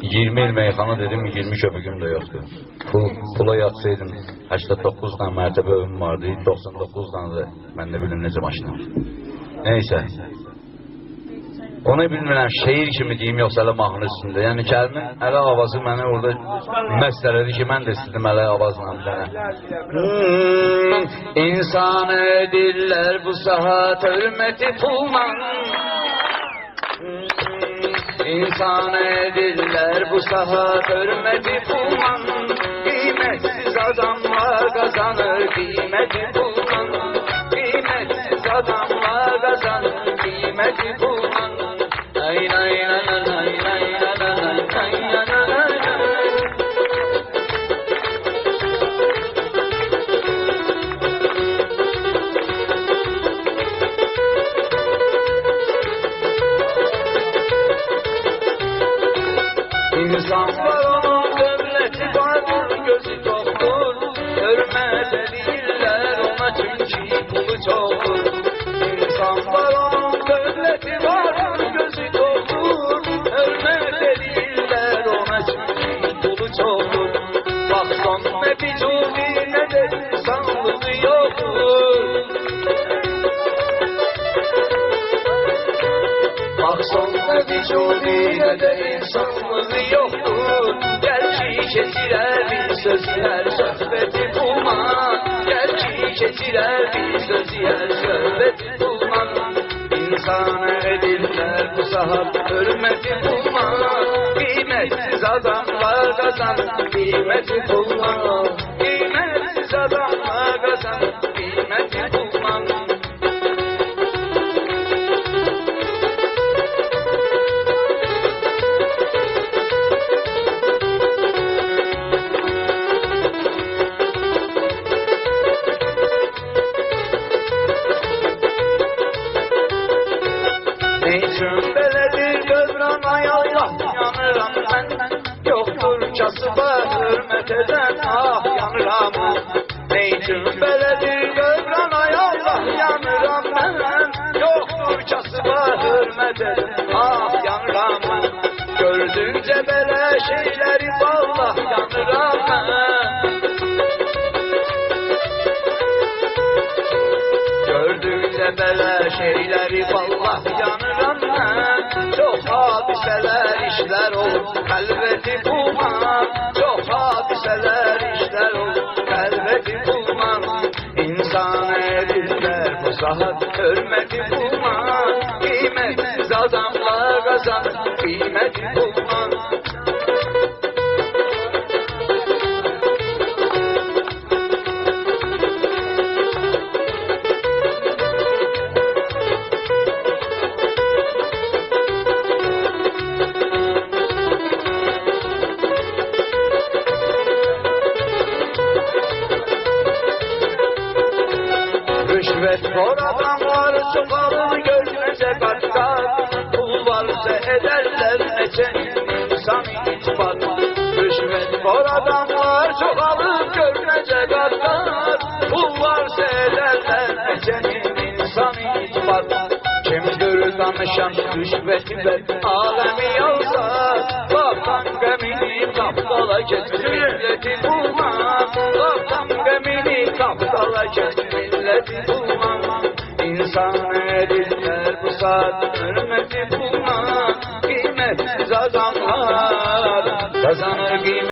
20 il meyxana dedim, 20 köpüğüm de yoktu. Pula yatsaydım, 89 tane mərtəbə evim vardı, 99 tane de ben de bilin necə maşınım. Neyse. Onu bilmirəm, şehir kimi deyim, yoxsa elə mahnı üstündə. Yəni kəlmin ələ avazı mənə orada məst elədi ki, mən də istedim ələ avazla bir dənə. İnsan edirlər bu saat hürməti pulla. İnsan edirlər bu saat hürməti pulla. Qiymətsiz adamlar qazanır qiyməti pulla. Qiymətsiz adamlar qazanır qiyməti pulla. İnsanlar onun devleti vardır, gözü çoktur. Hürmet edirlər ona çünkü pulu çoktur. İnsanlar onun devleti vardır, gözü çoktur. Hürmet edirlər ona çünkü pulu çoktur. Bak son ne vücudu ne de insanlığı yoktur. Bak son ne vücudu ne de insanlığı yoktur. Gel ki keçirər bir sözler söhbəti bulman. Gel ki keçirər bir sözler söhbəti bulman. İnsan edirlər bu saat hürməti bulman. Qiymətsiz adamlar qazanır qiyməti bulman. Qiymətsiz adamlar qazanır qiyməti bulman. Neyçün belədir dövran ay Allah yanıram mən. Yoktur kasıba hürmet eden ah yanıram mən. Neyçün belədir dövran ay Allah yanıram mən. Yoktur kasıba hürmet eden ah yanıram mən. Gördükçe belə şeyleri vallah yanıram mən. Gördükçe belə şeyleri vallah yanıram mən. Çok hadiseler işler olur kalbeti bulmam. Çok hadiseler işler olur kalbeti bulmam. İnsan edirlər bu saat hürmeti bulmam. Kıymetsiz adamlar kazanır kıymeti bulmam. Rüşvetxor adamlar çoxalır görünəcə qat-qat. Pul varsa edərlər neçə insan itibat. Rüşvetxor adamlar çoxalır görünəcə qat-qat. Pul varsa edərlər neçə insan itibat. Kimdir danışan rüşveti ver alemi yalsa. Vatan qəmini kaptala keçir milleti bulmam. Vatan qəmini kaptala keçir milleti bulmam. İnsan edirlər bu saat hürmeti bulmam. Kıymetsiz adamlar kazanır kıymet.